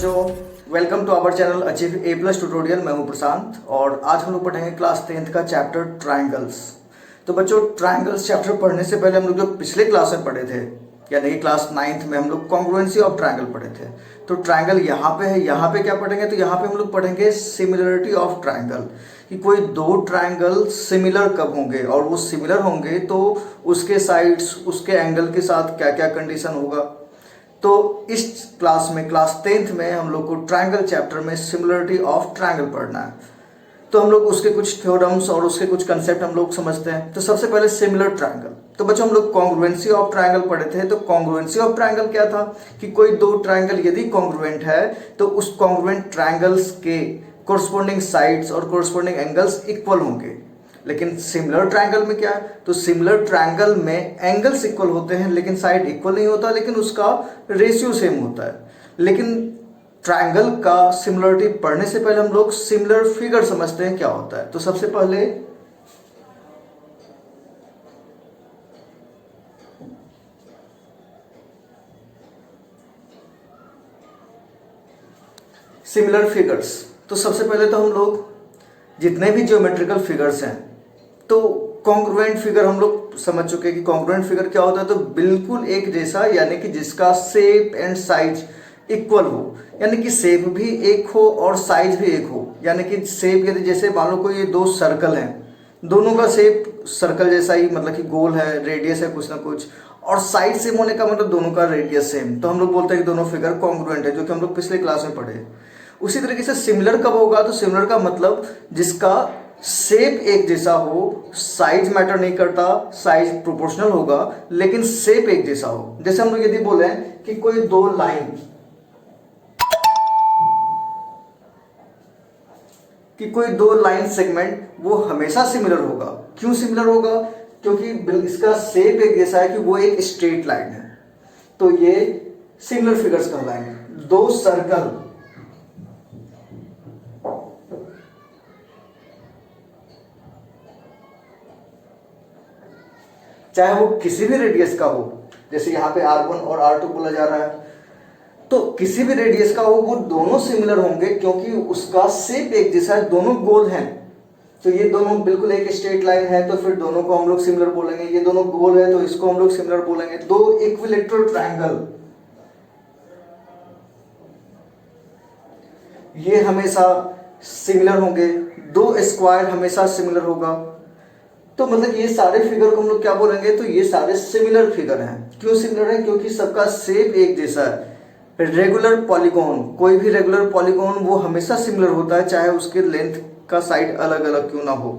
बच्चों, welcome to our channel achieve A plus tutorial. मैं हूं प्रशांत और आज हम लोग पढ़ेंगे क्लास 10th का चैप्टर ट्रायंगल्स। तो बच्चों, ट्रायंगल्स चैप्टर पढ़ने से पहले हम लोग जो पिछले क्लास में पढ़े थे, यानी कि क्लास 9th में हम लोग कॉन्ग्रुएंसी ऑफ ट्रायंगल पढ़े थे। तो ट्रायंगल यहाँ पे है, यहाँ पे क्या पढ़ेंगे? तो यहाँ पे हम लोग पढ़ेंगे सिमिलरिटी ऑफ ट्रायंगल, कि कोई दो ट्रायंगल सिमिलर कब होंगे, और वो सिमिलर होंगे तो उसके साइड्स, उसके एंगल के साथ क्या क्या कंडीशन होगा। तो इस क्लास में, क्लास 10th में हम लोग को ट्रायंगल चैप्टर में सिमिलरिटी ऑफ ट्रायंगल पढ़ना है। तो हम लोग उसके कुछ थ्योरम्स और उसके कुछ कंसेप्ट हम लोग समझते हैं। तो सबसे पहले सिमिलर ट्रायंगल। तो बच्चों, हम लोग कॉन्ग्रुएंसी ऑफ ट्रायंगल पढ़े थे। तो कॉन्ग्रुएंसी ऑफ ट्रायंगल क्या था कि कोई दो ट्रायंगल यदि कॉन्ग्रुएंट है तो उस कॉन्ग्रुएंट ट्रायंगल्स के कोरस्पोंडिंग साइड्स और कोरस्पोंडिंग एंगल्स इक्वल होंगे। लेकिन सिमिलर ट्रायंगल में क्या है? तो सिमिलर ट्रायंगल में एंगल्स इक्वल होते हैं लेकिन साइड इक्वल नहीं होता, लेकिन उसका रेशियो सेम होता है। लेकिन ट्रायंगल का सिमिलरिटी पढ़ने से पहले हम लोग सिमिलर फिगर समझते हैं क्या होता है। तो सबसे पहले सिमिलर फिगर्स। तो सबसे पहले तो हम लोग जितने भी ज्योमेट्रिकल फिगर्स हैं, तो कॉन्ग्रुएंट फिगर हम लोग समझ चुके हैं कि कॉन्ग्रुएंट फिगर क्या होता है। तो बिल्कुल एक जैसा, यानी कि जिसका शेप एंड साइज इक्वल हो, यानी कि शेप भी एक हो और साइज भी एक हो। यानी कि शेप, यदि जैसे मान लो कोई ये दो सर्कल हैं, दोनों का शेप सर्कल जैसा ही, मतलब कि गोल है, रेडियस है कुछ ना कुछ, और साइज सेम होने का मतलब दोनों का रेडियस सेम, तो हम लोग बोलते हैं कि दोनों फिगर कॉन्ग्रुएंट है, जो कि हम लोग पिछले क्लास में पढ़े। उसी तरीके से सिमिलर कब होगा? तो सिमिलर का मतलब जिसका शेप एक जैसा हो, साइज मैटर नहीं करता, साइज प्रोपोर्शनल होगा लेकिन शेप एक जैसा हो। जैसे हम लोग यदि बोले कि कोई दो लाइन, कि कोई दो लाइन सेगमेंट, वो हमेशा सिमिलर होगा। क्यों सिमिलर होगा? क्योंकि इसका शेप एक जैसा है, कि वो एक स्ट्रेट लाइन है। तो ये सिमिलर फिगर्स कहलाएंगे। दो सर्कल, चाहे वो किसी भी रेडियस का हो, जैसे यहाँ पे R1 और R2 बोला जा रहा है, तो किसी भी रेडियस का हो, वो दोनों सिमिलर होंगे क्योंकि उसका शेप एक जैसा है, दोनों गोल हैं। तो ये दोनों बिल्कुल एक स्ट्रेट लाइन है, तो फिर दोनों को हम लोग सिमिलर बोलेंगे। ये दोनों गोल है तो इसको हम लोग सिमिलर बोलेंगे। दो इक्विलैटरल ट्रायंगल, ये हमेशा सिमिलर होंगे। दो स्क्वायर हमेशा सिमिलर होगा। तो मतलब ये सारे फिगर को हम लोग क्या बोलेंगे? तो ये सारे सिमिलर फिगर हैं। क्यों सिमिलर है? क्योंकि सबका शेप एक जैसा है। रेगुलर पॉलीगॉन, कोई भी रेगुलर पॉलीगॉन वो हमेशा सिमिलर होता है, चाहे उसके लेंथ का साइड अलग अलग क्यों ना हो,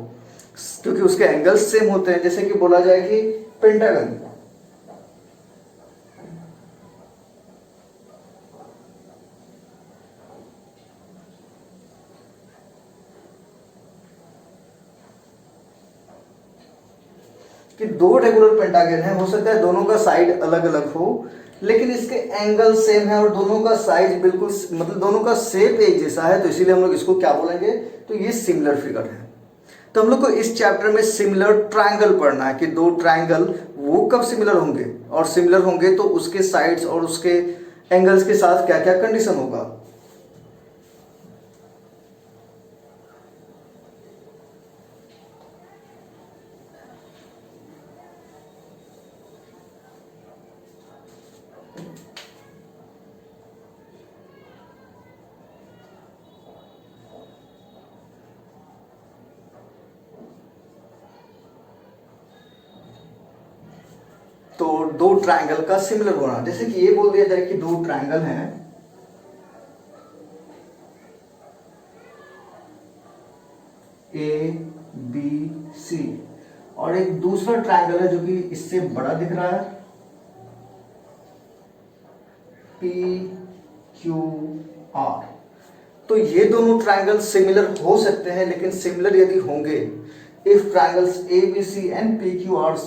क्योंकि उसके एंगल्स सेम होते हैं। जैसे कि बोला जाए कि पेंटागन, कि दो रेगुलर पेंटागन है, हो सकता है दोनों का साइड अलग अलग हो लेकिन इसके एंगल सेम है, और दोनों का साइज बिल्कुल, मतलब दोनों का शेप एक जैसा है, तो इसीलिए हम लोग इसको क्या बोलेंगे? तो ये सिमिलर फिगर है। तो हम लोग को इस चैप्टर में सिमिलर ट्रायंगल पढ़ना है, कि दो ट्रायंगल वो कब सिमिलर होंगे, और सिमिलर होंगे तो उसके साइड्स और उसके एंगल्स के साथ क्या क्या कंडीशन होगा। तो दो ट्रायंगल का सिमिलर होना, जैसे कि ये बोल दिया जाए कि दो ट्रायंगल हैं, ए बी सी, और एक दूसरा ट्रायंगल है जो कि इससे बड़ा दिख रहा है, पी क्यू आर। तो ये दोनों ट्रायंगल सिमिलर हो सकते हैं, लेकिन सिमिलर यदि होंगे, if triangles A B C and P Q R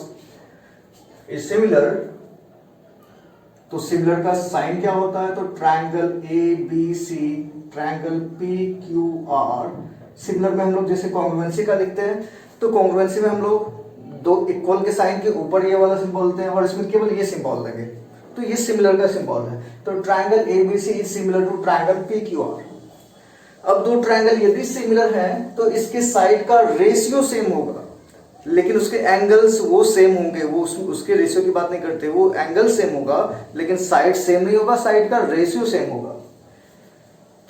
is similar, तो सिमिलर का साइन क्या होता है? तो triangle A B C, triangle P Q R. Similar में हम लोग जैसे कॉन्ग्रुएंसी का लिखते हैं, तो कॉन्ग्रुएंसी में हम लोग दो इक्वल के साइन के ऊपर ये वाला सिंबल बोलते हैं, और इसमें केवल ये सिंबल देंगे। तो ये सिमिलर का सिंबल है। तो triangle ABC is similar to triangle PQR। अब दो ट्रायंगल यदि सिमिलर हैं तो इसके साइड का रेशियो सेम होगा, लेकिन उसके एंगल्स वो सेम होंगे, वो उसके रेशियो की बात नहीं करते, वो एंगल सेम होगा लेकिन साइड सेम नहीं होगा, साइड का रेशियो सेम होगा।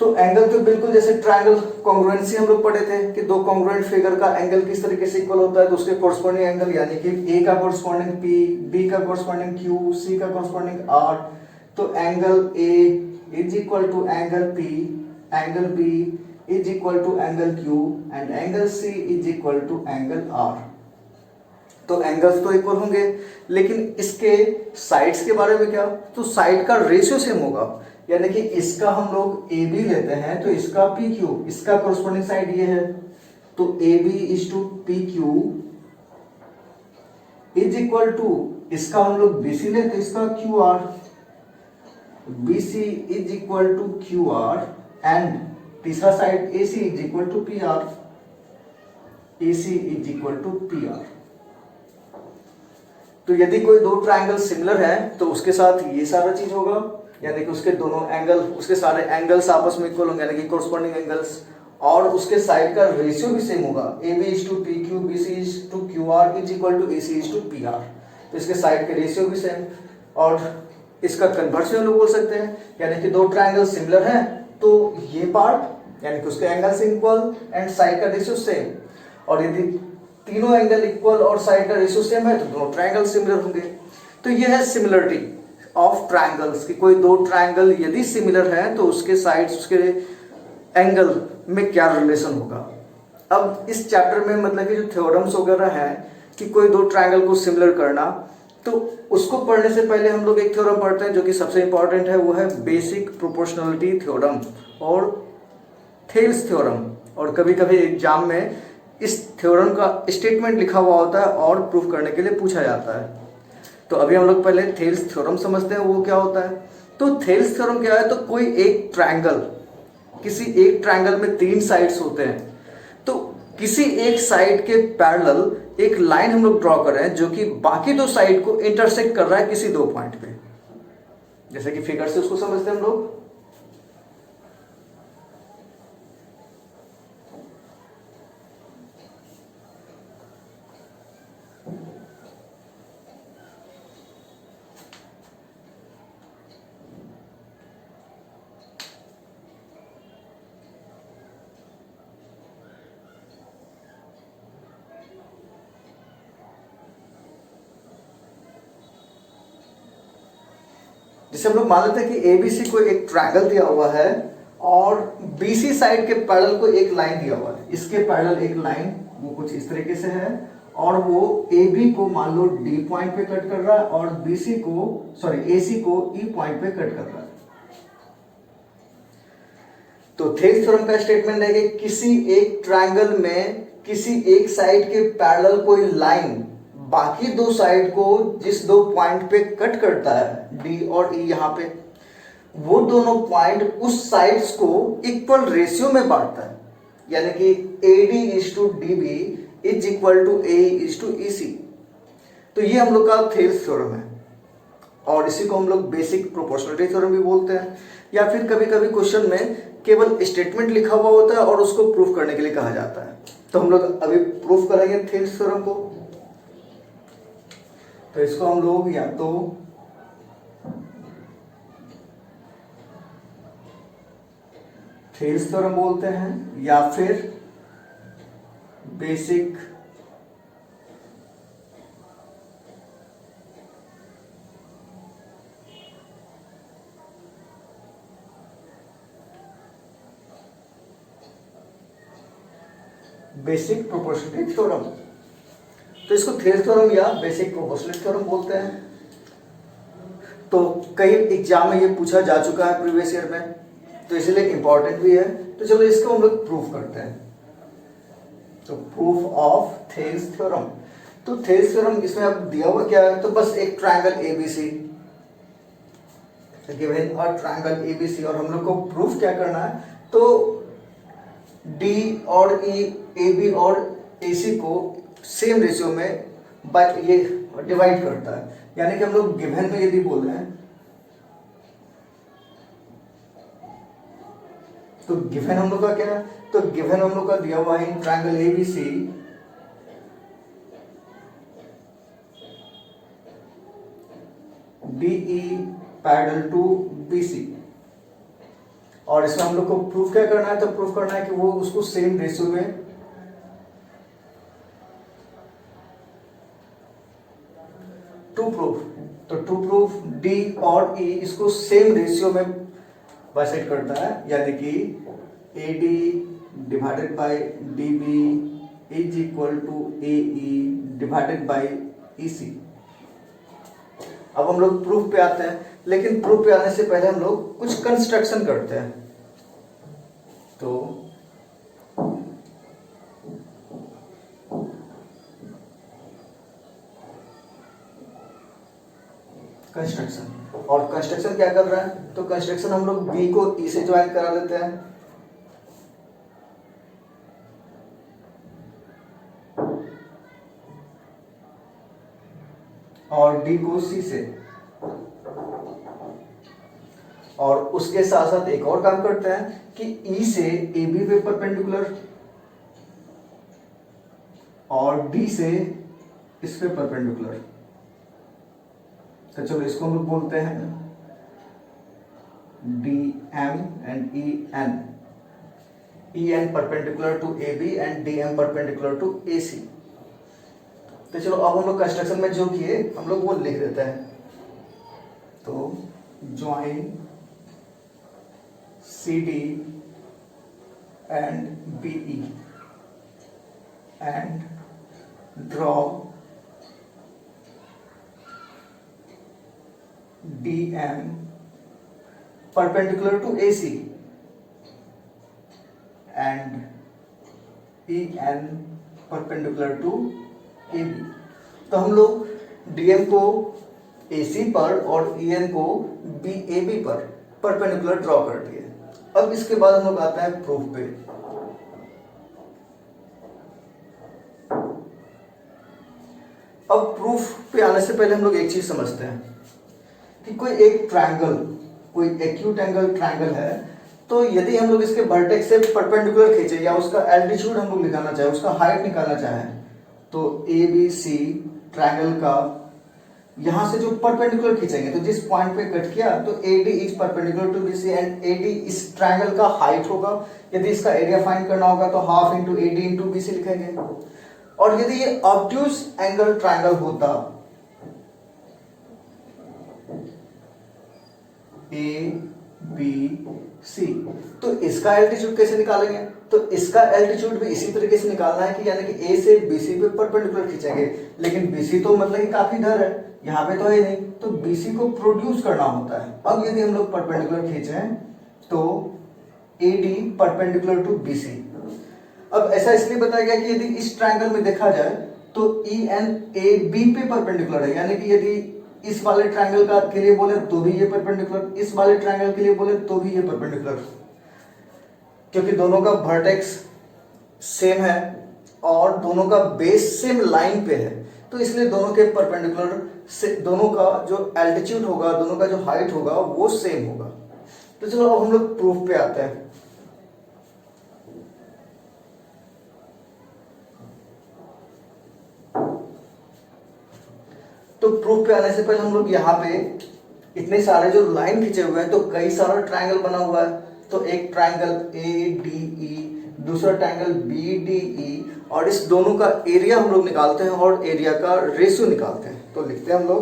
तो एंगल तो बिल्कुल जैसे ट्रायंगल कॉन्ग्रुएंसी हम लोग पढ़े थे कि दो कॉन्ग्रुएंट फिगर का एंगल किस तरीके से इक्वल होता है, तो उसके कोरस्पॉन्डिंग एंगल यानी कि A का कोरस्पॉन्डिंग P, B का कोरस्पॉन्डिंग Q, C का कोरस्पॉन्डिंग R। तो angle A is equal to angle P, angle B is equal to angle Q and angle C is equal to angle R। तो angles तो equal होंगे, लेकिन इसके sides के बारे में क्या, तो साइड का रेशियो सेम होगा। यानी कि इसका हम लोग AB लेते हैं तो इसका PQ, इसका कोरस्पॉन्डिंग साइड ये है, तो AB is to PQ is equal to, इसका हम लोग BC लेते हैं, इसका QR, BC is equal to QR and तीसरा side AC is equal to PR, AC is equal to PR। तो यदि कोई दो ट्रायंगल सिमिलर है तो उसके साथ ये सारा चीज होगा, यानी कि उसके दोनों एंगल, उसके सारे एंगल्स आपस में इक्वल होंगे, यानी कि कोरस्पॉन्डिंग एंगल्स, और उसके साइड का रेशियो भी सेम होगा। AB is to PQ, BC is to QR is equal to AC is to PR। तो इसके साइड के रेशियो भी सेम, और इसका कन्वर्स हम लोग बोल सकते हैं, यानी कि दो ट्रायंगल सिमिलर हैं तो ये पार्ट यानी कि उसके एंगल्स इक्वल एंड साइड का रेशियो सेम, और यदि तीनों एंगल इक्वल और साइड का रेशियो सेम है तो दोनों ट्रायंगल सिमिलर होंगे। तो यह है सिमिलरिटी ऑफ ट्रायंगल्स कि कोई दो ट्रायंगल यदि सिमिलर है तो उसके साइड्स, उसके एंगल में क्या रिलेशन होगा। अब इस चैप्टर में मतलब कि जो थ्योरम्स वगैरह हैं कि कोई दो ट्रायंगल को सिमिलर करना, तो उसको पढ़ने से पहले हम लोग एक थ्योरम पढ़ते हैं जो कि सबसे इंपॉर्टेंट है, वो है बेसिक प्रोपोर्शनलिटी थ्योरम और थेल्स थ्योरम। और कभी कभी एग्जाम में इस थ्योरम का स्टेटमेंट लिखा हुआ होता है और प्रूफ करने के लिए पूछा जाता है। तो अभी हम लोग पहले थेल्स थ्योरम समझते हैं, वो क्या होता है। तो थेल्स थ्योरम क्या है, तो कोई एक ट्रायंगल, किसी एक ट्रायंगल में तीन साइड्स होते हैं, तो किसी एक साइड के पैरेलल एक लाइन हम लोग ड्रॉ कर रहे हैं जो कि बाकी दो साइड को इंटरसेक्ट कर रहा है किसी दो पॉइंट पे, जैसे कि फिगर से उसको समझते हैं हम लोग। जैसे हम लोग मान लेते हैं कि ABC को एक ट्रायंगल दिया हुआ है और BC साइड के पैरेलल को एक लाइन दिया हुआ है, इसके पैरेलल एक लाइन वो कुछ इस तरीके से है, और वो AB को मान लो D पॉइंट पे कट कर रहा है और AC को E पॉइंट पे कट कर रहा है। तो थेल्स थ्योरम का स्टेटमेंट है कि किसी एक ट्रायंगल में किसी एक साइड के पैरेलल कोई लाइन बाकी दो साइड को जिस दो पॉइंट पे कट करता है D और E यहाँ पे, वो दोनों पॉइंट उस साइड्स को इक्वल रेशियो में बांटता है, यानी कि AD is to DB is equal to AE is to EC। तो ये हम लोग का थेल्स थ्योरम है, और इसी को हम लोग बेसिक प्रोपोर्शनलिटी थ्योरम भी बोलते हैं, या फिर कभी कभी क्वेश्चन में केवल स्टेटमेंट लिखा हुआ होता है और उसको प्रूफ करने के लिए कहा जाता है। तो हम लोग अभी प्रूफ करेंगे थेल्स थ्योरम को। तो इसको हम लोग या तो थेल्स थ्योरम बोलते हैं या फिर बेसिक प्रोपोर्शनलिटी थ्योरम। तो इसको थेल्स थ्योरम या बेसिक प्रोपोर्शनलिटी थ्योरम बोलते हैं। तो कई एग्जाम में ये पूछा जा चुका है प्रीवियस ईयर में, तो इसलिए इंपॉर्टेंट भी है। तो चलो इसको हम लोग प्रूफ करते हैं। तो प्रूफ ऑफ थेल्स थ्योरम। तो थेल्स थ्योरम इसमें अब दिया हुआ क्या है, तो बस एक triangle ABC given a triangle ABC, और हम लोग को प्रूफ क्या करना है, तो D और E, AB और AC को सेम रेशियो में ये डिवाइड करता है। यानी कि हम लोग गिवन में यदि बोल रहे हैं तो गिवन हम लोग का क्या है, तो गिवन हम लोग का दिया हुआ है in triangle A B C DE parallel to BC, और इसमें हम लोग को प्रूफ क्या करना है, तो प्रूफ करना है कि वो उसको सेम रेशियो में टू प्रूफ, तो टू प्रूफ D और E इसको सेम रेशियो में बाइसेक्ट करता है, यानी कि AD divided by DB is equal to AE divided by EC। अब हम लोग प्रूफ पे आते हैं, लेकिन प्रूफ पे आने से पहले हम लोग कुछ कंस्ट्रक्शन करते हैं। तो कंस्ट्रक्शन, और कंस्ट्रक्शन क्या कर रहा है, तो कंस्ट्रक्शन हम लोग बी को ई से ज्वाइन करा देते हैं, और डी को सी से, और उसके साथ साथ एक और काम करते हैं कि ई से ए बी पे परपेंडिकुलर और डी से इस पे परपेंडिकुलर। तो चलो इसको हम लोग बोलते हैं D M and E N perpendicular to A B and D M perpendicular to A C. तो चलो अब हम लोग कंस्ट्रक्शन में जो किए हम लोग वो लिख देते हैं। तो join C D and B E and draw DM perpendicular to AC and EN perpendicular to AB। तो हम लोग DM को AC पर और EN को AB पर परपेंडिकुलर ड्रॉ कर दिए। अब इसके बाद हम लोग आता है प्रूफ पे। अब प्रूफ पे आने से पहले हम लोग एक चीज समझते हैं कि कोई एक ट्रायंगल, कोई एक्यूट एंगल ट्रायंगल है, तो यदि हम लोग इसके वर्टेक्स से परपेंडिकुलर खींचे या उसका एल्टीट्यूड हम लोग निकालना चाहे, उसका हाइट निकालना चाहे, तो ABC ट्रायंगल का यहां से जो परपेंडिकुलर खींचेंगे, तो जिस पॉइंट पे कट किया तो AD is perpendicular to BC and AD इस ट्रायंगल का हाइट होगा। यदि इसका एरिया फाइंड करना होगा तो half into AD into BC लिखेंगे। और यदि ये ऑब्ट्यूज एंगल ट्रायंगल होता ABC, तो इसका एल्टीट्यूड कैसे निकालेंगे, तो इसका एल्टीट्यूड भी इसी तरीके से निकालना है कि यानी कि A से BC पे परपेंडिकुलर खींचेंगे, लेकिन BC तो मतलब कि काफी इधर है, यहाँ पे तो है नहीं, तो BC को प्रोड्यूस करना होता है। अब यदि हम लोग परपेंडिकुलर खींचें तो AD परपेंडिकुलर टू BC। अब ऐसा इसलिए बताया गया कि यदि इस ट्रायंगल में देखा जाए तो EN AB पे परपेंडिकुलर है, यानी कि यदि इस वाले ट्रायंगल का के लिए बोले तो भी ये परपेंडिकुलर, इस वाले ट्रायंगल के लिए बोले तो भी ये परपेंडिकुलर, क्योंकि दोनों का वर्टेक्स सेम है और दोनों का बेस सेम लाइन पे है, तो इसलिए दोनों के परपेंडिकुलर से दोनों का जो एल्टीट्यूड होगा, दोनों का जो हाइट होगा वो सेम होगा। तो चलो अब हम लोग प्रूफ पे आते हैं। तो प्रूफ पे आने से पहले हम लोग यहाँ पे इतने सारे जो लाइन खींचे हुए हैं, तो कई सारा ट्रायंगल बना हुआ है। तो एक ट्रायंगल ADE, दूसरा ट्रायंगल BDE, और इस दोनों का एरिया हम लोग निकालते हैं और एरिया का रेशियो निकालते हैं। तो लिखते हैं हम लोग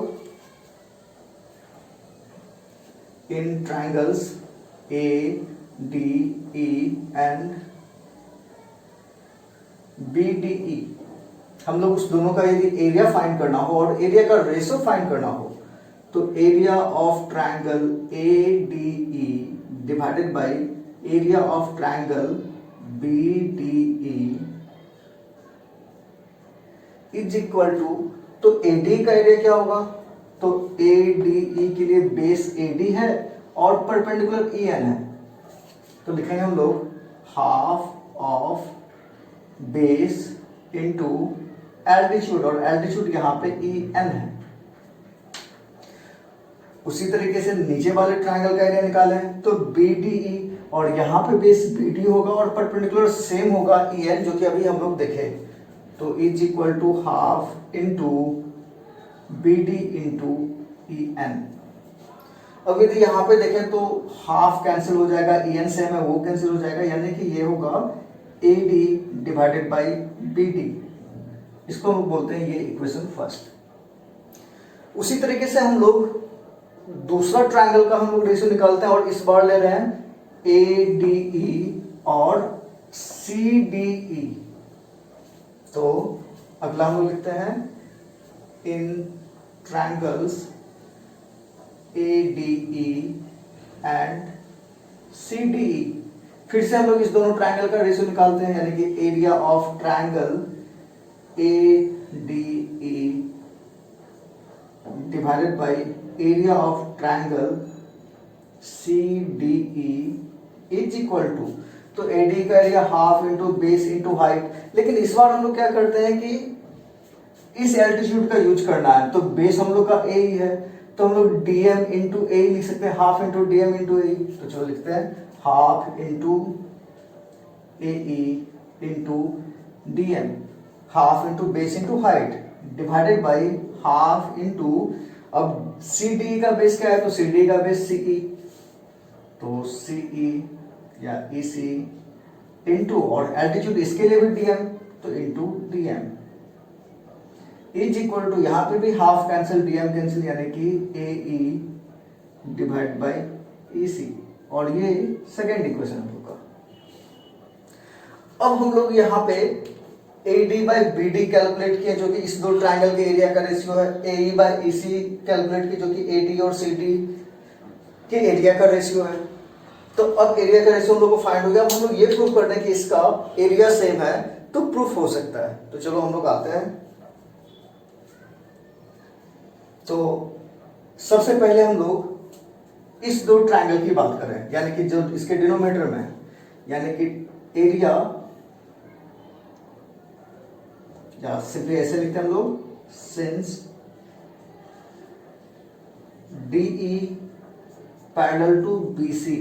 इन ट्रायंगल्स ADE एंड BDE, हम लोग उस दोनों का यदि एरिया फाइंड करना हो और एरिया का रेशियो फाइंड करना हो, तो area of triangle ADE divided by area of triangle BDE is equal to, तो AD का एरिया क्या होगा, तो ADE के लिए बेस AD है और परपेंडिकुलर EN है, तो लिखेंगे हम लोग half of base into altitude, और एल्टीट्यूड यहाँ पे EN है। उसी तरीके से नीचे वाले ट्रायंगल का एरिया निकालें तो BDE, और यहाँ पे बेस बी डी होगा और परपेंडिकुलर सेम होगा ई एन, जो कि अभी हम लोग देखे। तो is equal to half into B D into E N. अब यदि यहाँ पे देखें तो हाफ कैंसिल हो जाएगा, ई एन सेम है वो कैंसिल हो जाएगा, यानी कि ये होगा A D divided by B D. इसको हम बोलते हैं ये इक्वेशन फर्स्ट। उसी तरीके से हम लोग दूसरा ट्रायंगल का हम लोग रेशियो निकालते हैं और इस बार ले रहे हैं ए डी ई और सी डी ई। तो अगला हम लोग लिखते हैं in triangles A D E and C D E. फिर से हम लोग इस दोनों ट्रायंगल का रेशियो निकालते हैं, यानी कि area of triangle A D E divided by area of triangle C D E is equal to, तो ए डी का area half into base into height. लेकिन इस बार हम लोग क्या करते हैं कि इस एल्टीट्यूड का यूज करना है, तो बेस हम लोग का ए ही है, तो हम लोग डी एम इंटू ए लिख सकते हैं, half into D M into A. तो चलो लिखते हैं half into A into D M, half into base into height divided by half into, अब सी डी का बेस क्या है, तो सी डी का बेस सी ई, तो सी ई या ई सी इंटू, और एल्टीट्यूड इसके लिए भी डी एम, तो into D M is equal to, यहाँ पे भी half cancel D M cancel, यानी कि ए E divide by E C. और ये सेकेंड इक्वेशन हम लोग का। अब हम लोग यहाँ पे A D by B D calculate किए, जो कि इस दो ट्रायंगल के एरिया का रेशियो है। ए ई बाई ई सी कैलकुलेट किए, जो कि ए डी और सी डी के एरिया का रेशियो है। तो अब एरिया का रेशियो हम लोग को फाइंड हो गया। अब हम लोग ये प्रूव करना है कि इसका एरिया सेम है, तो प्रूफ हो सकता है। तो चलो हम लोग आते हैं। तो सबसे पहले हम लोग इस दो ट्रायंगल की बात करें, यानी कि जो इसके डिनोमिनेटर में है, यानी कि एरिया, या सिंपली ऐसे लिखते हैं हम लोग, since DE parallel to BC।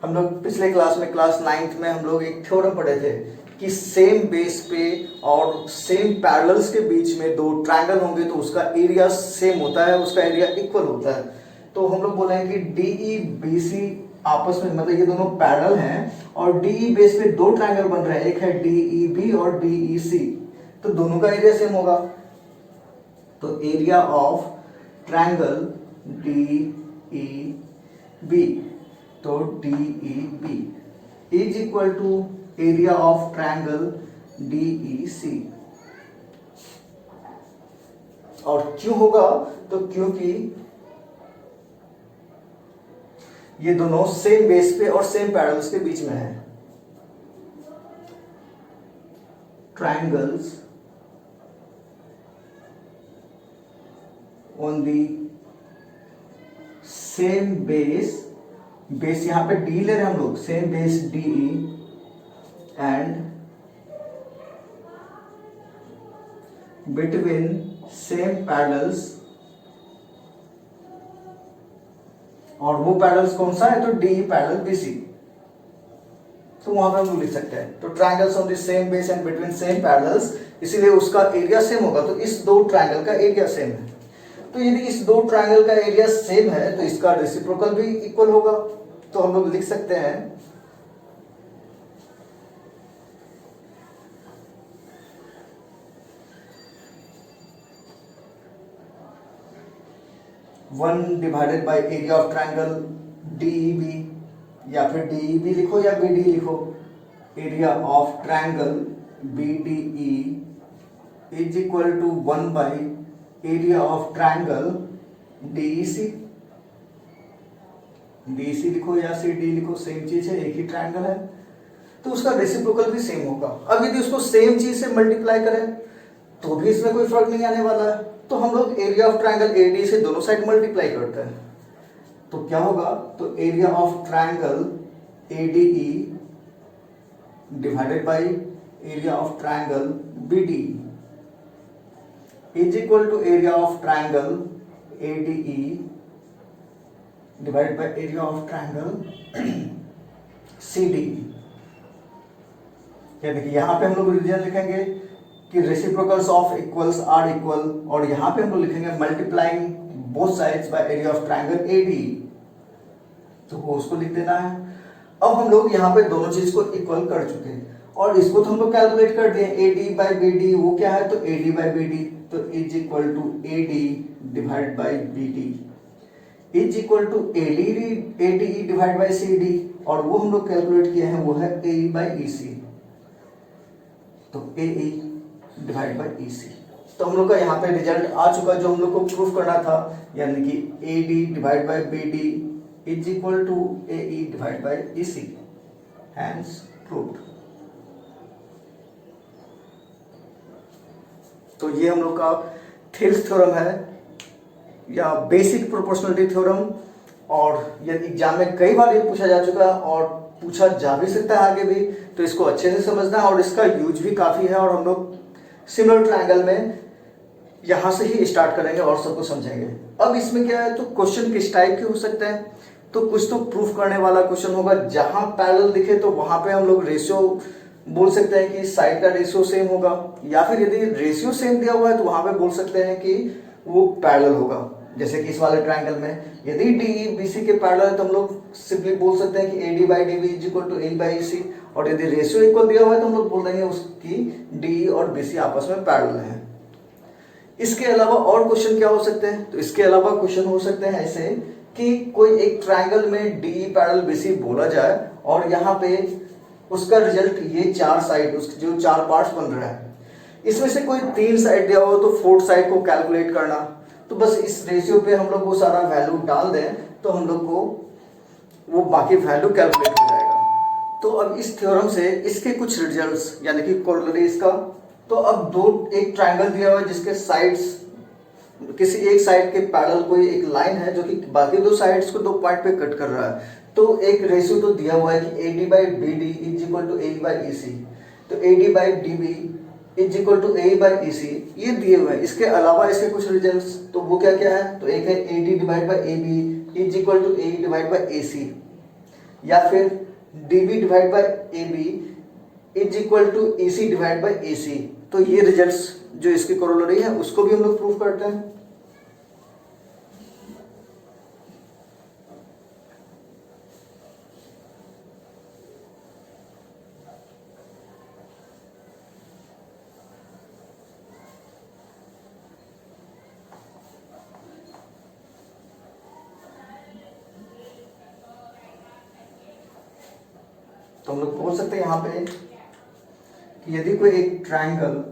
हम लोग पिछले क्लास में, क्लास 9th में हम लोग एक थ्योरम पढ़े थे कि सेम बेस पे और सेम पैरेलल्स के बीच में दो ट्रायंगल होंगे तो उसका एरिया सेम होता है, उसका एरिया इक्वल होता है। तो हम लोग बोले हैं कि DE BC आपस में, मतलब ये दोनों पैरेलल हैं और DE बेस पे दो ट्रायंगल बन रहे हैं, एक है DEB और DEC, तो दोनों का एरिया सेम होगा। तो एरिया ऑफ ट्रायंगल DEB, तो DEB is equal to area of triangle DEC। और क्यों होगा, तो क्योंकि ये दोनों सेम बेस पे और सेम पैरेलल्स के बीच में है। Triangles on the same base, base यहां पे डी ले रहे हैं हम लोग, same base DE and between same parallels, और वो पैरेलल्स कौन सा है, तो DE पैरेलल BC। तो वहां पे हम लोग लिख सकते हैं, तो triangles on the same base and between same parallels, इसीलिए उसका एरिया सेम होगा। तो इस दो ट्रायंगल का एरिया सेम है। तो यदि इस दो ट्रायंगल का एरिया सेम है तो इसका रेसिप्रोकल भी इक्वल होगा। तो हम लोग लिख सकते हैं one divided by area of triangle DEB, या फिर DEB लिखो या BD लिखो, एरिया of triangle BDE is equal to 1 by area of triangle DEC। DEC लिखो या CD लिखो, सेम चीज है, एक ही ट्रायंगल है, तो उसका रेसिप्रोकल भी सेम होगा। अब यदि उसको सेम चीज से मल्टीप्लाई करें तो भी इसमें कोई फर्क नहीं आने वाला है। तो हम लोग एरिया ऑफ ट्रायंगल AD से दोनों साइड मल्टीप्लाई करते हैं, तो क्या होगा, तो area of triangle ADE divided by area of triangle BDE is equal to area of triangle ADE divided by area of triangle C D, यानी कि यहाँ पे हम लोग रीजन लिखेंगे कि reciprocals of equals are equal, और यहाँ पे हम लोग लिखेंगे multiplying both sides by area of triangle A D, तो वो उसको लिख देना है। अब हम लोग यहाँ पे दोनों चीज को इक्वल कर चुके हैं और इसको तो हम लोग कैलकुलेट कर दिए, A D by B D वो क्या है, तो A D by B D, तो is equal to A D divide by B D is equal to A D divide by C D, और वो हम लोग कैलकुलेट किए हैं वो है ए ई बाई ई सी, तो ए E divide by E C. तो हम लोग का यहाँ पे रिजल्ट आ चुका जो हम लोग को प्रूफ करना था, यानी कि A D divide by B D is equal to A E divide by E C, hence proved. तो ये हम लोग का थेल्स थ्योरम है या बेसिक प्रोपोर्शनलिटी थ्योरम, और ये एग्जाम में कई बार ये पूछा जा चुका है और पूछा जा भी सकता है आगे भी, तो इसको अच्छे से समझना है और इसका यूज भी काफी है, और हम लोग सिमिलर ट्रायंगल में यहां से ही स्टार्ट करेंगे और सबको समझेंगे। अब इसमें क्या है, तो क्वेश्चन किस टाइप के हो सकते हैं, तो कुछ तो प्रूफ करने वाला क्वेश्चन होगा, जहां पैरेलल दिखे तो वहां पे हम लोग रेशियो बोल सकते हैं कि साइड का रेशियो सेम होगा, या फिर यदि रेशियो सेम दिया हुआ है तो वहां पे बोल सकते हैं कि वो पैरेलल होगा। जैसे कि इस वाले ट्रायंगल में यदि डी बी सी के पैरेलल है तो हम लोग सिंपली बोल सकते हैं कि A D by D B is equal to A by E C, और यदि रेशियो इक्वल दिया हुआ है तो हम लोग बोल देंगे उसकी डी और बी सी आपस में पैरेलल है। इसके अलावा और क्वेश्चन क्या हो सकते हैं, तो इसके अलावा क्वेश्चन हो सकते हैं ऐसे कि कोई एक ट्रायंगल में डी पैरेलल बी सी बोला जाए और यहाँ पे उसका रिजल्ट ये चार साइड, उसके जो चार पार्ट्स बन रहा है, इसमें से कोई तीन साइड दिया हो तो फोर्थ साइड को कैलकुलेट करना। तो बस इस रेशियो पे हम लोग वो सारा वैल्यू डाल दें तो हम लोग को वो बाकी वैल्यू कैलकुलेट हो जाएगा। तो अब इस थ्योरम से इसके कुछ रिजल्ट्स यानी कि कोरोलरीज का, तो अब एक ट्रायंगल दिया हुआ है जिसके साइड्स किसी एक साइड के पैरेलल कोई एक लाइन है जो कि बाकी दो साइड्स को दो पॉइंट पे कट कर रहा है, तो एक रेशियो तो दिया हुआ है कि A D by B D is equal to A by E C, तो A D by D B is equal to A by E C, ये दिए हुए हैं। इसके अलावा इसके कुछ रिजल्ट्स, तो वो क्या क्या है, तो एक है A D divide by A B is equal to A divide by A C, या फिर D B divide by A B is equal to A C divide by A C. तो ये रिजल्ट्स जो इसकी कोरोलरी है उसको भी हम लोग प्रूव करते हैं। तो हम लोग बोल सकते हैं यहाँ पे कि यदि कोई एक ट्रायंगल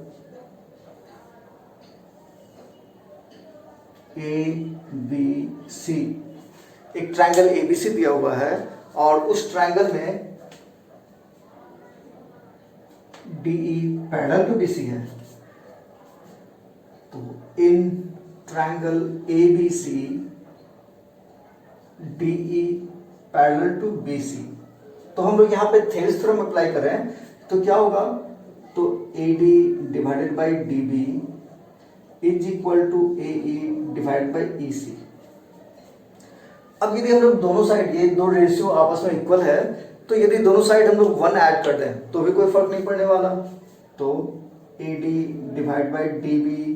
ए बी सी, एक ट्रायंगल ए बी सी दिया हुआ है और उस ट्रायंगल में D E parallel to B C है, तो in triangle A B C D E parallel to B C, तो हम लोग यहाँ पे थेल्स थ्योरम अप्लाई कर रहे हैं, तो क्या होगा, तो A D divided by D B is equal to A E divide by E C. अब यदि हम लोग दोनों साइड, ये दो रेशियो आपस में इक्वल है, तो यदि दोनों साइड हम लोग 1 ऐड कर दें तो भी कोई फर्क नहीं पड़ने वाला, तो A D divide by D B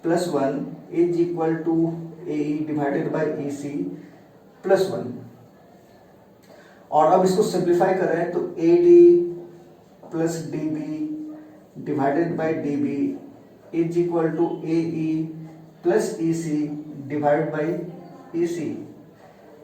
plus 1 is equal to A E divided by E C plus 1। और अब इसको सिंप्लीफाई कर रहे हैं, तो A D plus D B divided by D B is equal to A E plus E C divide by E C.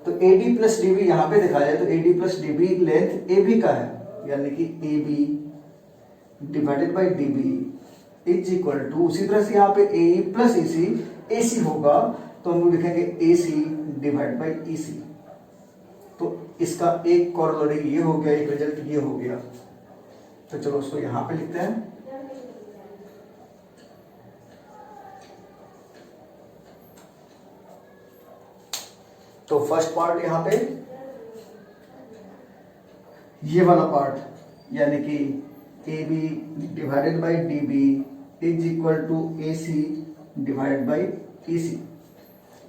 तो A D plus D B यहाँ पे दिखाया जाए तो A D plus D B length A B का है, यानी कि A B divided by D B is equal to, उसी तरह से यहाँ पे ए ई प्लस ई सी, ए सी होगा तो हम लोग लिखेंगे ए C divide by E C. तो इसका एक कोरोलरी ये हो गया, एक रिजल्ट ये हो गया। तो चलो उसको यहां पे लिखते हैं। तो फर्स्ट पार्ट यहां पे ये वाला पार्ट, यानी कि A B divided by D B is equal to A C divide by E C,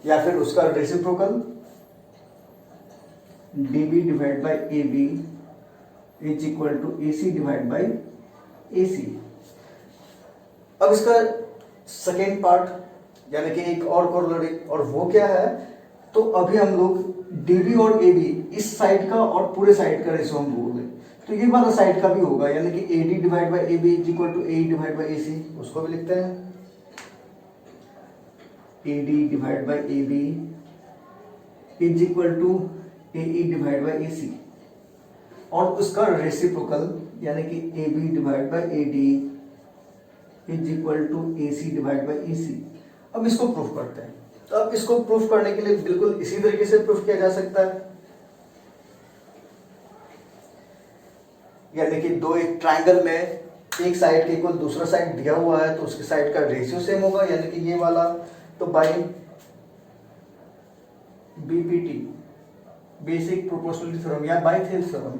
या फिर उसका reciprocal D B divide by A B is equal to A C divide by A C. अब इसका second part यानी कि एक और corollary, और वो क्या है, तो अभी हम लोग डीबी और ए बी इस साइड का और पूरे साइड का रेशियो हम बोल रहे, तो ये वाला साइड का भी होगा, यानी कि A D divide by A B is equal to A divide by A C, उसको भी लिखते हैं A D divide by A B is equal to A E divide by A C, और उसका रेसिप्रोकल यानी कि A B divide by A D is equal to A C divide by A C. अब इसको proof करते हैं। तो अब इसको प्रूफ करने के लिए बिल्कुल इसी तरीके से प्रूफ किया जा सकता है, यानी कि दो एक ट्राइंगल में एक साइड के इक्वल दूसरा साइड दिया हुआ है तो उसके साइड का रेशियो सेम होगा, यानी कि ये वाला, तो by BPT basic proportionality theorem या बाई थेल्स थ्योरम।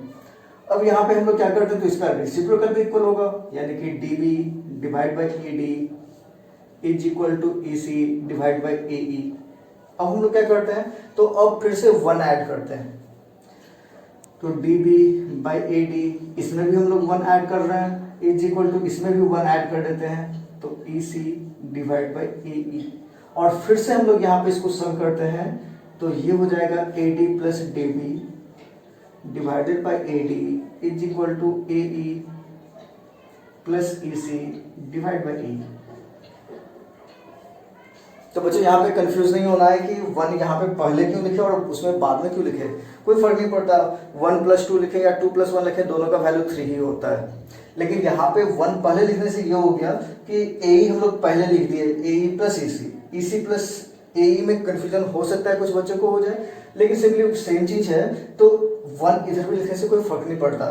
अब यहाँ पे हम लोग क्या करते हैं, तो इसका रेसिप्रोकल भी इक्वल होगा, यानी कि DB divide by A D is equal to A C divide by A E. अब हम लोग क्या करते हैं, तो अब फिर से वन ऐड करते हैं, तो dB बाई ए डी, इसमें भी हम लोग वन ऐड कर रहे हैं, इज इक्वल टू इसमें भी वन ऐड कर देते हैं, तो ई सी डिवाइड बाई ए ई, और फिर से हम लोग यहाँ पे इसको सम करते हैं, तो ये हो जाएगा A D plus D B divided by A D is equal to A E plus E C divide by E. तो बच्चों यहाँ पे कंफ्यूज नहीं होना है कि वन यहाँ पे पहले क्यों लिखे और उसमें बाद में क्यों लिखे, कोई फर्क नहीं पड़ता, 1 + 2 लिखे या 2 + 1 लिखे, दोनों का वैल्यू 3 ही होता है। लेकिन यहाँ पे 1 पहले लिखने से ये हो गया कि ए हम लोग पहले लिख दिए, ए प्लस ई सी प्लस ए में कंफ्यूजन हो सकता है, कुछ बच्चों को हो जाए, लेकिन सिंपली सेम चीज है, तो 1 इधर भी लिखने से कोई फर्क नहीं पड़ता।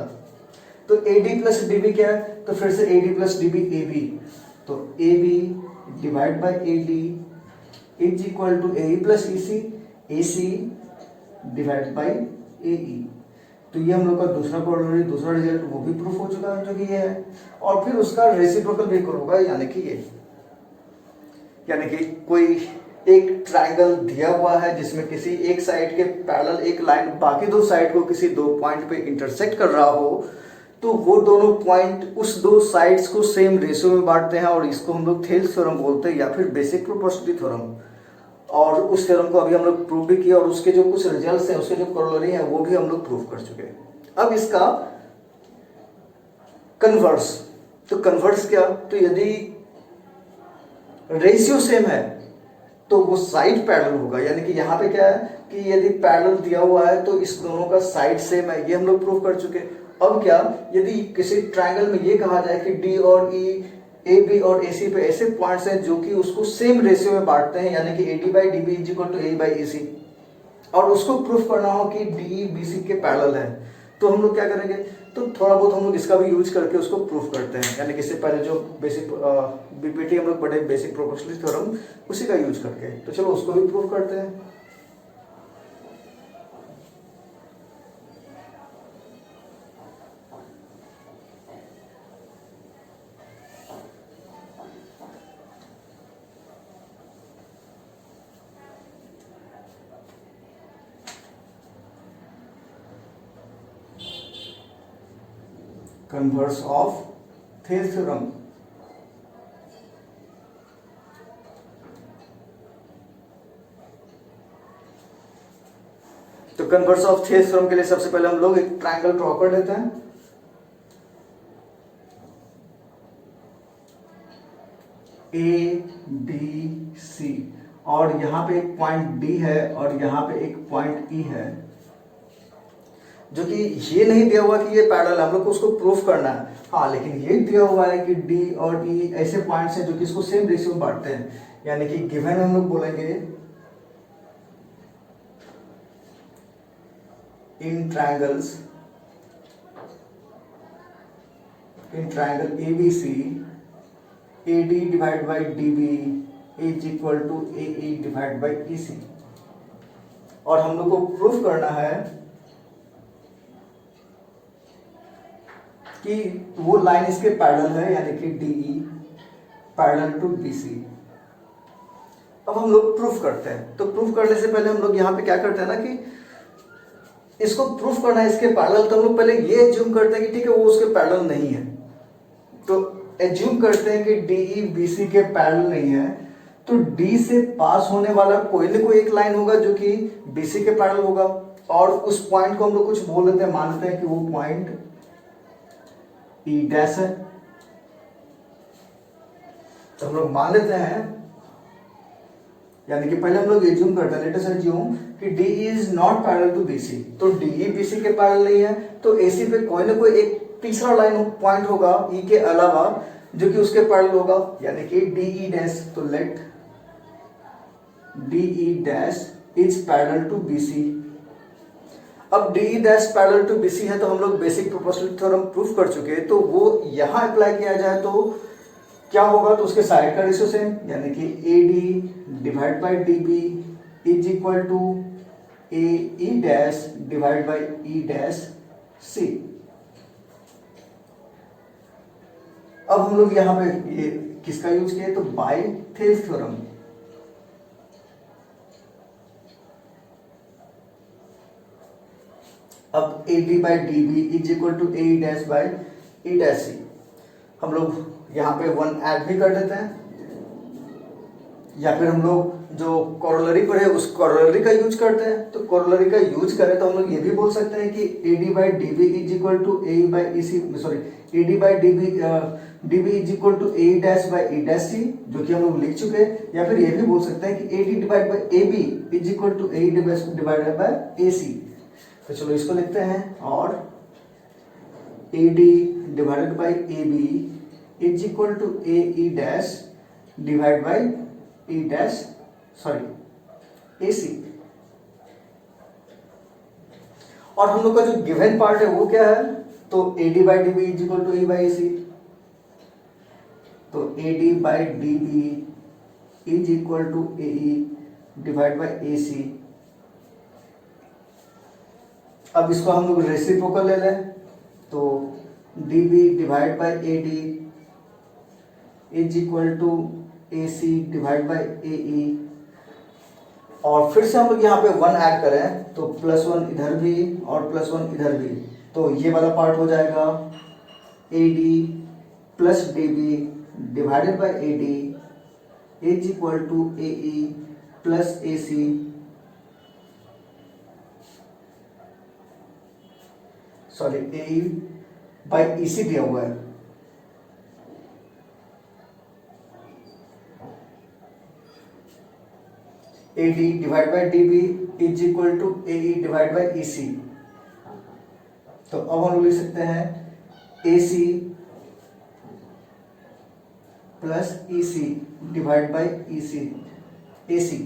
तो A D plus D B क्या है, तो फिर से A D plus D B A B, तो A B divide by A D is equal to A plus A C divide by A E. तो ये हम लोग का दूसरा रिजल्ट वो भी प्रूफ हो चुका है, जो कि ये है, और फिर उसका रेसिप्रोकल भी इक्वल होगा, यानी कि ये, यानी कि कोई एक ट्रायंगल दिया हुआ है जिसमें किसी एक साइड के पैरेलल एक लाइन बाकी दो साइड को किसी दो पॉइंट पे इंटरसेक्ट कर रहा हो, तो वो दोनों पॉइंट उस दो साइड्स को सेम रेशियो में बांटते हैं, और इसको हम लोग थेल्स थ्योरम बोलते हैं या फिर बेसिक प्रोपोर्शनलिटी थ्योरम। और उस थ्योरम को अभी हम लोग प्रूव भी किया, और उसके जो कुछ रिजल्ट्स हैं, उसके जो कोरोलरी हैं, वो भी हम लोग प्रूव कर चुके हैं। अब इसका कन्वर्स, तो कन्वर्स क्या, तो यदि रेशियो सेम है तो वो साइड पैरेलल होगा, यानी कि यहाँ पे क्या है कि यदि पैरेलल दिया हुआ है तो इस दोनों का साइड सेम है, ये हम लोग प्रूव कर चुके। अब क्या, यदि किसी ट्रायंगल में ये कहा जाए कि डी और ई, ए बी और ए सी पे ऐसे पॉइंट्स हैं जो कि उसको सेम रेशियो में बांटते हैं, यानी कि A D by D B is equal to A by A C, और उसको प्रूफ करना हो कि डी बी सी के पैरेलल है, तो हम लोग क्या करेंगे, तो थोड़ा बहुत हम लोग इसका भी यूज करके उसको प्रूफ करते हैं, यानी कि इससे पहले जो बेसिक बीपीटी हम लोग पढ़े बेसिक प्रोपोर्शनलिटी थ्योरम, उसी का यूज करके, तो चलो उसको भी प्रूफ करते हैं। कन्वर्स ऑफ थेल्स थ्योरम, तो कन्वर्स ऑफ थेल्स थ्योरम के लिए सबसे पहले हम लोग एक ट्रायंगल ड्रॉ कर लेते हैं। ए डी सी, और यहां पे एक पॉइंट डी है और यहां पे एक पॉइंट ई है, जो कि ये नहीं दिया हुआ कि ये पैरेलल है, हम लोग को उसको प्रूफ करना है। हाँ, लेकिन ये दिया हुआ है कि डी और ई ऐसे पॉइंट्स हैं जो कि इसको सेम रेशियो में बांटते हैं, यानी कि गिवन में हम लोग बोलेंगे in triangle A B C A D divide by D B is equal to A E divide by E C, और हम लोग को प्रूफ करना है कि वो लाइन इसके पैरेलल है, यानी कि DE पैरेलल टू BC। अब हम लोग प्रूफ करते हैं, तो प्रूफ करने से पहले हम लोग यहाँ पे क्या करते हैं ना कि इसको प्रूफ करना है इसके पैरेलल, तो हम लोग पहले ये एज्यूम करते हैं कि ठीक है वो उसके पैरेलल नहीं है। तो एज्यूम करते हैं कि DE BC के पैरेलल नहीं है, तो D से पास होने वाला कोई ना कोई एक लाइन होगा जो कि BC के पैरेलल होगा, और उस पॉइंट को हम लोग कुछ बोल देते हैं, मान लेते हैं कि वो पॉइंट E डैश है। तो हम लोग मान लेते हैं, यानी कि पहले हम लोग एज्यूम करते हैं, लेट अस एज्यूम कि DE is not parallel to BC। तो DE BC के पैरेलल नहीं है, तो AC पे कोई ना कोई एक तीसरा लाइन पॉइंट होगा E के अलावा जो कि उसके पैरेलल होगा, यानी कि DE डैश। तो let DE dash is parallel to BC। अब DE dash parallel to BC है, तो हम लोग बेसिक प्रोपोर्शनल थ्योरम प्रूफ कर चुके हैं, तो वो यहां अप्लाई किया जाए तो क्या होगा, तो उसके साइड का रेशियो सेम, यानी कि AD divide by DB is equal to AE dash divide by E dash C। अब हम लोग यहां पे ये किसका यूज किए, तो बाय थेल्स थ्योरम। अब AB by DB is equal to AE dash by E dash C। हम लोग यहाँ पे 1 ऐड भी कर देते हैं, या फिर हम लोग जो कोरोलरी पर है उस कोरोलरी का यूज करते हैं। तो कोरोलरी का यूज करें तो हम लोग ये भी बोल सकते हैं कि AD by DB is equal to AE by EC, sorry AD by DB is equal to AE dash by E dash C, जो कि हम लोग लिख चुके हैं। या फिर ये भी बोल सकते हैं कि AD divide by AB is equal to AE divided by AC। तो चलो इसको लिखते हैं, और AD divided by AB is equal to AE dash divide by E dash, sorry AC। और हम लोग का जो गिवन पार्ट है वो क्या है, तो AD by DB is equal to AE by AC। तो AD by DB is equal to AE divide by AC। अब इसको हम लोग रेसिप्रोकल ले लें, तो DB divide by AD is equal to AC divide by AE। और फिर से हम लोग यहाँ पे 1 ऐड करें, तो +1 इधर भी और +1 इधर भी, तो ये वाला पार्ट हो जाएगा AD plus DB divided by AD is equal to AE plus AC। Sorry AE by EC दिया हुआ है। AD divide by DB is equal to AE divide by EC। तो अब हम लोग लिख सकते हैं AC plus EC divide by EC AC।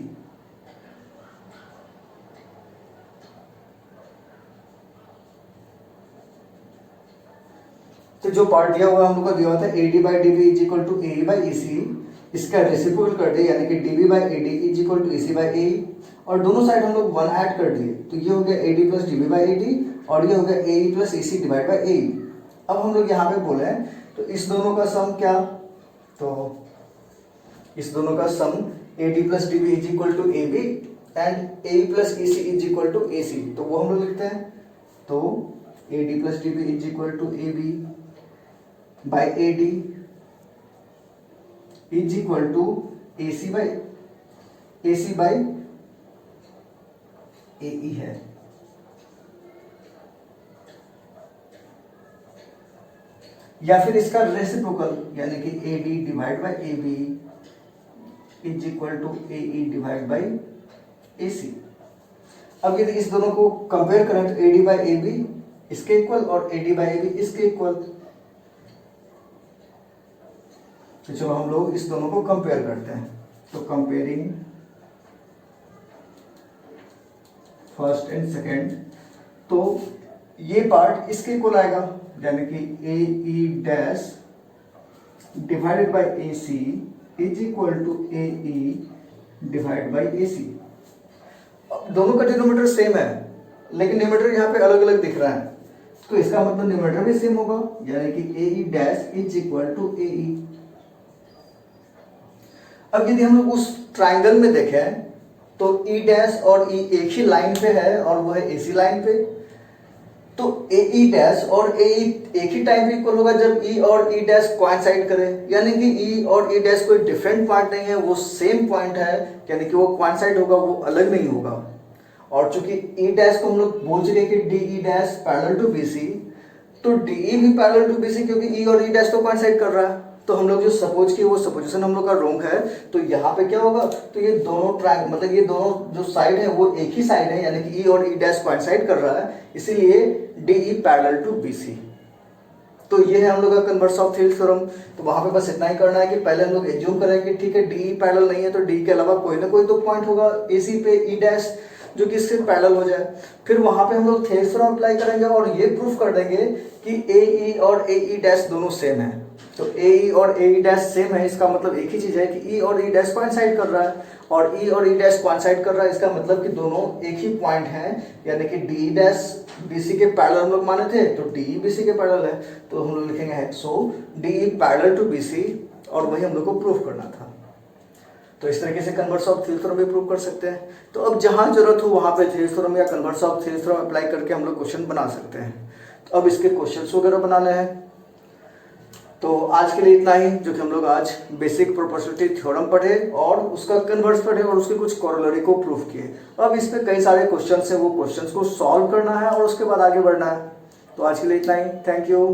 तो जो पार्ट दिया हुआ हम लोग को दिया हुआ था AD by DB is equal to AE by EC, इसका रेसिप्रोकल कर दिए, यानी कि DB by AD is equal to AC by AE, और दोनों साइड हम लोग 1 ऐड कर दिए, तो ये हो गया AD plus DB by AD, और ये हो गया AE plus AC divide by AE। अब हम लोग यहाँ पे बोले तो इस दोनों का सम क्या, तो इस दोनों का sum AD plus DB is equal to AB and AE plus EC is equal to AC। तो वो हम लोग लिखते हैं, तो AD plus DB is equal to AB by AD is equal to AC by AE है। या फिर इसका रेसिप्रोकल, यानी कि AD divide by AB is equal to AE divide by AC। अब यदि इस दोनों को कंपेयर करें तो AD बाई AB इसके इक्वल और AD बाई AB इसके इक्वल। तो चलो हम लोग इस दोनों को कंपेयर करते हैं, तो कंपेयरिंग फर्स्ट एंड सेकेंड, तो ये पार्ट इसके इक्वल आएगा, यानी कि AE dash divided by AC is equal to AE divide by AC। दोनों का डिनोमिनेटर सेम है, लेकिन न्यूमरेटर यहाँ पे अलग अलग दिख रहा है, तो इसका मतलब न्यूमरेटर भी सेम होगा, यानी कि AE dash is equal to AE। अब यदि हम लोग उस ट्राइंगल में देखें तो E डैश और E एक ही लाइन पे है और वो है AC लाइन पे, तो ए ई डैश और ए ई एक ही टाइम पे इक्वल होगा जब ई और ई डैश कोइंसाइड करे, यानी कि ई और ई डैश कोई डिफरेंट पॉइंट नहीं है, वो सेम पॉइंट है, यानी कि वो कोइंसाइड होगा, वो अलग नहीं होगा। और चूंकि ई डैश को हम लोग बोल चुके हैं कि D E dash parallel to B C, तो डी ई भी पैरेलल टू बी सी, क्योंकि ई और ई डैश तो कोइंसाइड कर रहा है। तो हम लोग जो सपोज किए वो सपोजिशन हम लोग का रॉन्ग है। तो यहाँ पे क्या होगा, तो ये दोनों ट्रायंगल मतलब ये दोनों जो साइड है वो एक ही साइड है, यानी कि ई और ई डैश कोइंसाइड कर रहा है, इसीलिए D E parallel to B C. तो ये है हम लोग का कन्वर्स ऑफ थील्स थ्योरम। तो वहां पे बस इतना ही करना है कि पहले हम लोग एज्यूम करें कि ठीक है डी ई पैरेलल नहीं है, तो डी के अलावा कोई ना कोई तो पॉइंट होगा ए सी पे ई डैश जो कि इससे पैरेलल हो जाए। फिर वहां पे हम लोग थेल्स थ्योरम अप्लाई करेंगे और ये प्रूफ कर देंगे कि ए ई और ए ई डैश दोनों सेम है। तो ए ई और ए ई डैश सेम है, इसका मतलब एक ही चीज है कि ई और ई डैश कोइंसाइड कर रहा है, और ई और ई डैश कोइंसाइड कर रहा है, इसका मतलब कि दोनों एक ही पॉइंट है, यानी कि डी डैश बी सी के पैरेलल हम लोग माने थे, तो डी ई बी सी के पैरेलल है, तो हम लोग लिखेंगे so D E parallel to B C, और वही हम लोग को प्रूफ करना था। तो इस तरीके से कन्वर्स ऑफ थील्स थ्योरम भी प्रूव कर सकते हैं। तो अब जहां जरूरत हो वहां पे थील्स थ्योरम या कन्वर्स ऑफ थील्स थ्योरम अप्लाई करके हम लोग क्वेश्चन बना सकते हैं। तो अब इसके क्वेश्चंस वगैरह बनाने हैं। तो आज के लिए इतना ही, जो कि हम लोग आज बेसिक प्रोपोर्शनलिटी थ्योरम पढ़े और उसका कन्वर्स पढ़े और उसके कुछ कोरोलरी को प्रूव किए। अब इस पे कई सारे क्वेश्चंस हैं, वो क्वेश्चंस को सॉल्व करना है और उसके बाद आगे बढ़ना है। तो आज के लिए इतना ही, थैंक यू।